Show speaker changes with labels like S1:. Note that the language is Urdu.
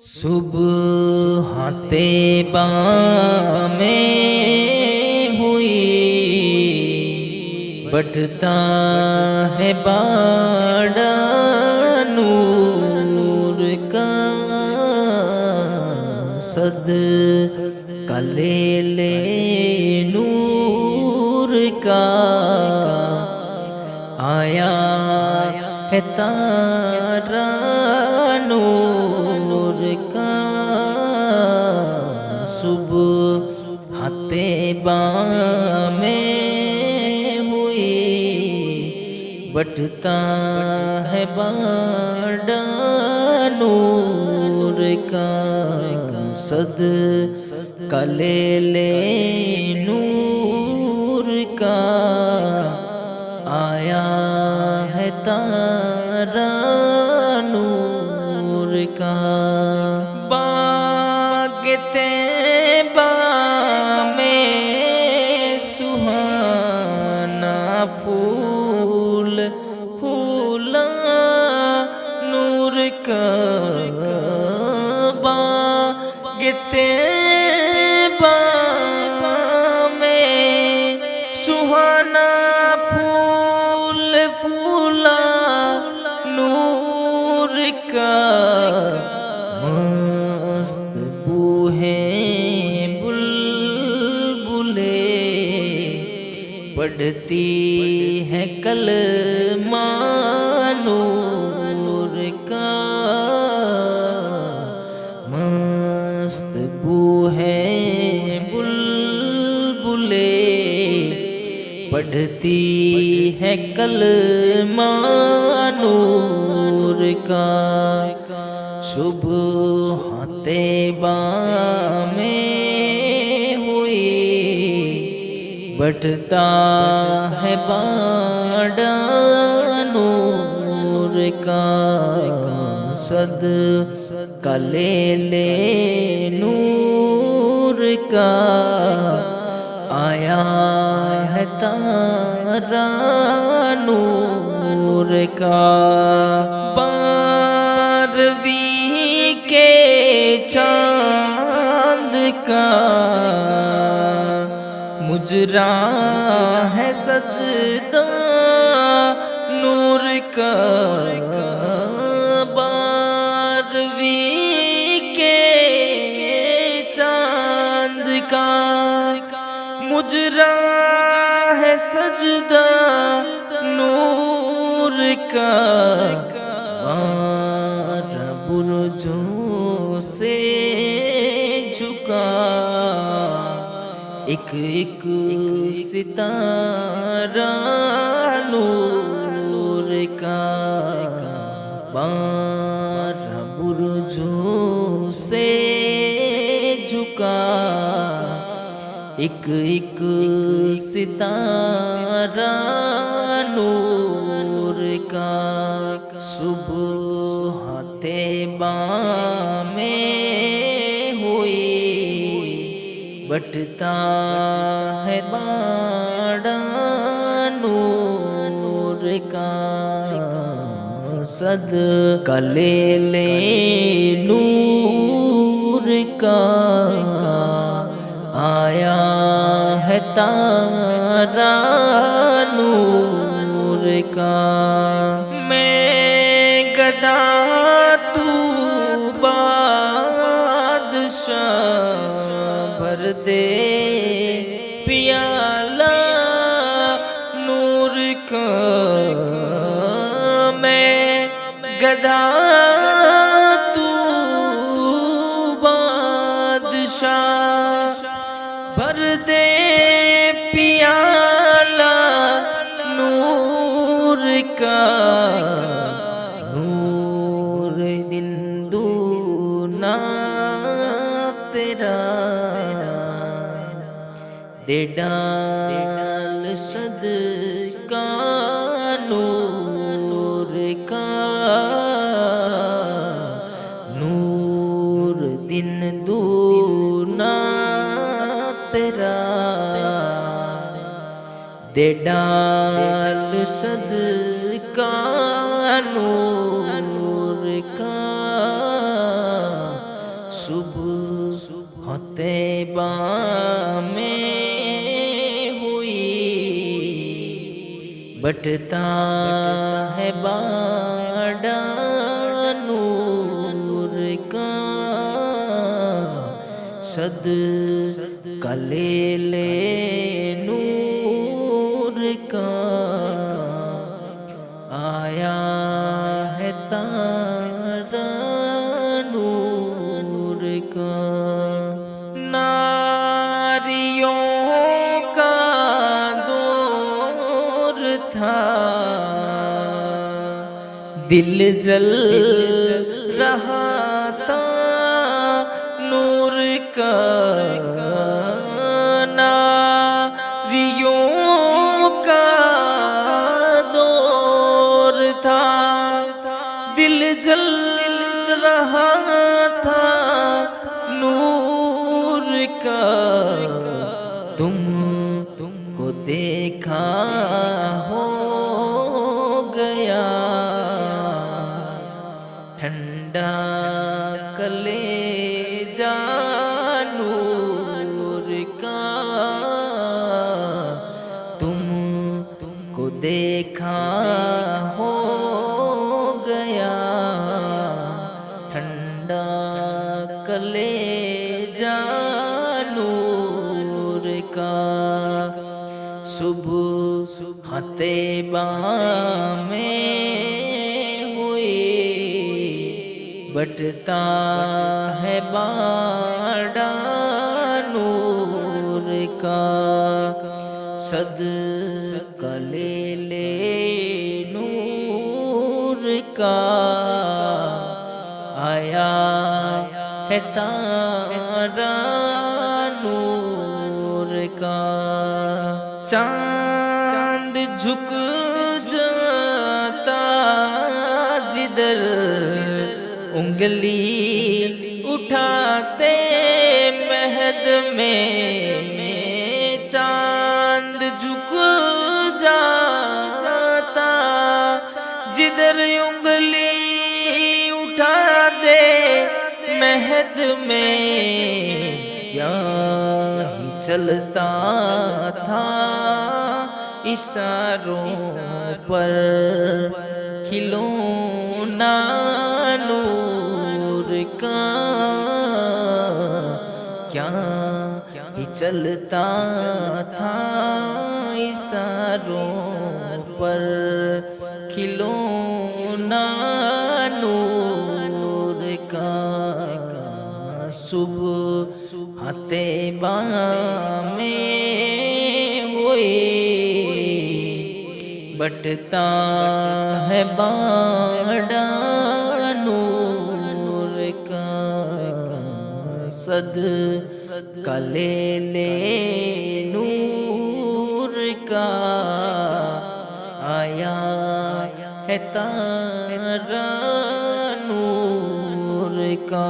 S1: صبح طیبہ میں ہوئی بٹتا ہے باڑا نور کا صدقہ لے لے نور کا آیا ہے تارا نور کا صبح طیبہ میں ہوئی بٹتا ہے باڑا نور کا صدقہ لے لے نور کا آیا ہے تارا نور کا باغ طیبہ میں سہانا پھول پھولا نور کا باغ طیبہ میں سہانا پھول پھولا نور کا مست بو ہے بلبلے پڑھتی ہے کلمہ نور کا مست بو ہے بلبلے پڑھتی ہے کلمہ نور کا صبح طیبہ میں ہوئی بٹتا ہے باڑا نور کا صدقہ لے لے نور کا آیا ہے تارا نور کا بارہویں کے چاند کا مجرا ہے سجدہ نور کا بارہویں کے چاند کا مجرا ہے سجدہ نور کا بارہ برجوں سے جھکا ایک ایک ستارہ نور کا بارہ برجوں سے جھکا ایک ایک ستارہ نور کا صبح طیبہ میں ہوئی بٹتا ہے باڑا نور کا صدقہ لے لے نور کا آیا ہے تارا نور کا میں گدا تو بادشاہ بھر دے پیالہ نور کا میں گدا تو بادشاہ بھر دے پیالہ نور کا نور دن دونا تیرا دے ڈال صدقہ نور کا نور دن دونا تیرا دے ڈال صدقہ نور کا صبح طیبہ میں ہوئی بٹتا ہے باڈا نور کا صد کا لے لے نور کا آیا ہے تارا نور کا ناریوں کا دور تھا دل جل رہا تھا نور کا ناریوں کا دور تھا دل جل رہا تھا نور کا تم کو دیکھا ہو گیا ٹھنڈا کلیجہ نور کا تم کو دیکھا ہو گیا ٹھنڈا کلیجہ نور کا صبح طیبہ میں ہوئی بٹتا ہے باڈا نور کا صد کا لے لے نور کا آیا ہے تارا نور کا چاند جھک جاتا جدھر انگلی اٹھاتے مہد میں چاند جھک جاتا جدھر انگلی اٹھا دے مہد میں کیا ہی چلتا تھا اشاروں پر کھلونا نور کا کیا ہی چلتا تھا اشاروں پر کھلونا نور کا صبح طیبہ میں ہوئی بٹتا ہے باڈا نور کا صد کا لے لے نور کا آیا ہے تارا نور کا